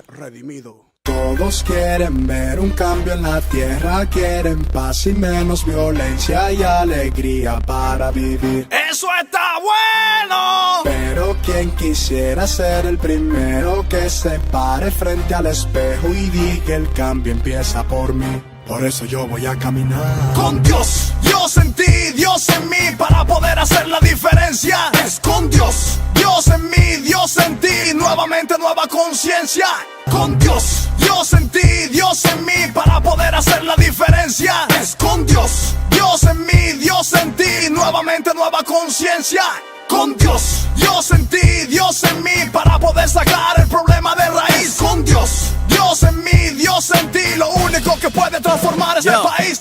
redimido. Todos quieren ver un cambio en la tierra, quieren paz y menos violencia y alegría para vivir. ¡Eso está bueno! Pero quien quisiera ser el primero que se pare frente al espejo y diga el cambio empieza por mí. Por eso yo voy a caminar con Dios. Dios en ti, Dios en mí, para poder hacer la diferencia. Es con Dios. Dios en mí, Dios en ti, nuevamente nueva conciencia. Con Dios. Dios en ti, Dios en mí, para poder hacer la diferencia. Es con Dios. Dios en mí, Dios en ti, nuevamente nueva conciencia. Con Dios. Dios en ti, Dios en mí, para poder sacar el problema de raíz. Con Dios. Dios en mí, Dios en ti, lo único que puede transformar este país.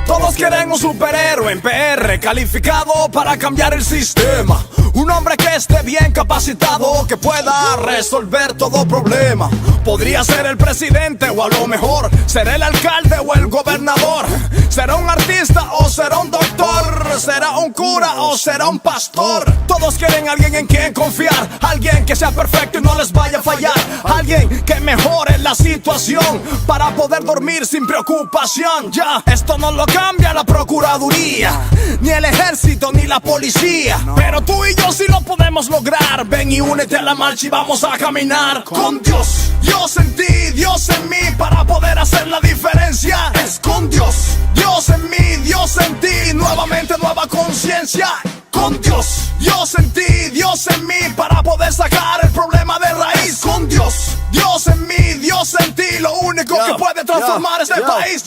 Todos quieren un superhéroe en PR, calificado para cambiar el sistema. Un hombre que esté bien capacitado, que pueda resolver todo problema. Podría ser el presidente o a lo mejor será el alcalde o el gobernador. Será un artista o será un doctor. Será un cura o será un pastor. Todos quieren alguien en quien confiar, alguien que sea perfecto y no les vaya a fallar, alguien que mejore la situación para poder dormir sin preocupación. Esto no lo cambia la procuraduría, ni el ejército, ni la policía, pero tú y yo sí lo podemos lograr. Ven y únete a la marcha y vamos a caminar con Dios. Dios en ti, Dios en mí, para poder hacer la diferencia. Es con Dios. Dios en mí, Dios en ti, nuevamente nueva conciencia. Con Dios. Dios en ti, Dios en mí, para poder sacar el problema de raíz. Con Dios. Dios en mí, Dios en ti, lo único que puede transformar este país.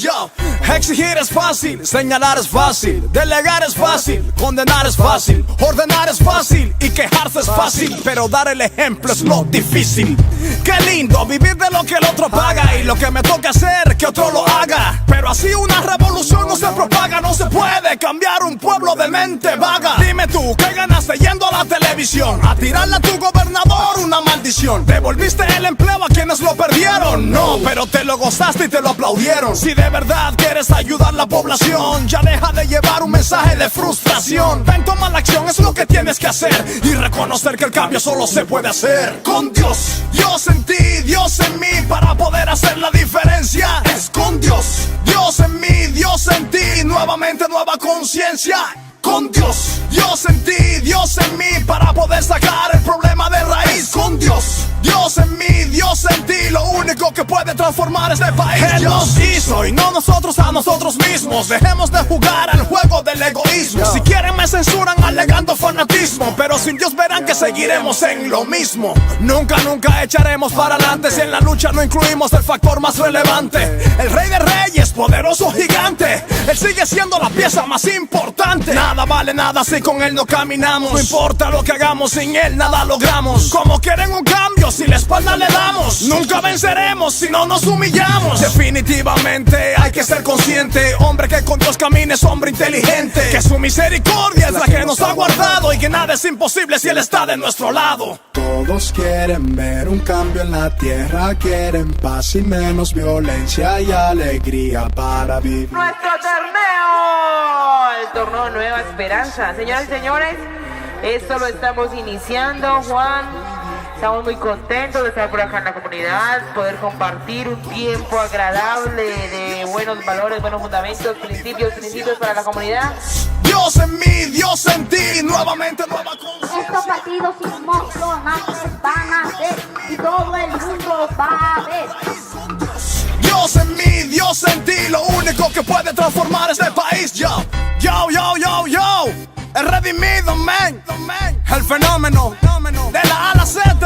Exigir es fácil, señalar es fácil, delegar es fácil, condenar es fácil, ordenar es fácil y quejarse es fácil, pero dar el ejemplo es lo difícil. Qué lindo vivir de lo que el otro paga y lo que me toca hacer que otro lo haga, pero así una revolución no se propaga. No se puede cambiar un pueblo de mente vaga. Dime tú, ¿qué ganaste yendo a la televisión a tirarle a tu gobernador una maldición? ¿Devolviste el empleo a quienes lo perdieron? No, pero te lo gozaste y te lo aplaudieron. Si de verdad quieres ayudar a la población, ya deja de llevar un mensaje de frustración. Ven, toma la acción, es lo que tienes que hacer y reconocer que el cambio solo se puede hacer con Dios. Dios en ti, Dios en mí, para poder hacer la diferencia. Es con Dios. Dios en mí, Dios en ti, nuevamente nueva conciencia. Con Dios. Dios en ti, Dios en mí, para poder sacar el problema de raíz. Con Dios. Dios en mí, Dios en ti, lo único que puede transformar este país. Él nos hizo y no nosotros a nosotros mismos. Dejemos de jugar al juego del egoísmo. Si quieren me censuran alegando fanatismo, pero sin Dios verán que seguiremos en lo mismo. Nunca, nunca echaremos para adelante si en la lucha no incluimos el factor más relevante. El rey de reyes, poderoso gigante, él sigue siendo la pieza más importante. Nada vale nada si con él no caminamos. No importa lo que hagamos, sin él nada logramos. Como quieren un cambio, si la espalda le damos, nunca venceremos si no nos humillamos. Definitivamente hay que ser consciente, hombre que con Dios camine es hombre inteligente, que su misericordia es la que nos ha guardado y que nada es imposible si él está de nuestro lado. Todos quieren ver un cambio en la tierra, quieren paz y menos violencia y alegría para vivir. Nuestro torneo, el torneo Nueva Esperanza. Señoras y señores, esto lo estamos iniciando, Juan. Estamos muy contentos de estar por acá en la comunidad, poder compartir un tiempo agradable de buenos valores, buenos fundamentos, principios para la comunidad. Dios en mí, Dios en ti, nuevamente nueva conciencia. Estos partidos emocionantes van a ser y todo el mundo va a ver. Dios en mí, Dios en ti, lo único que puede transformar este país. Yo, el redimido, man. El fenómeno, de la A a la Z,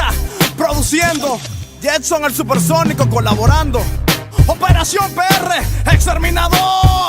produciendo. Jetson el supersónico colaborando. Operación PR, exterminador.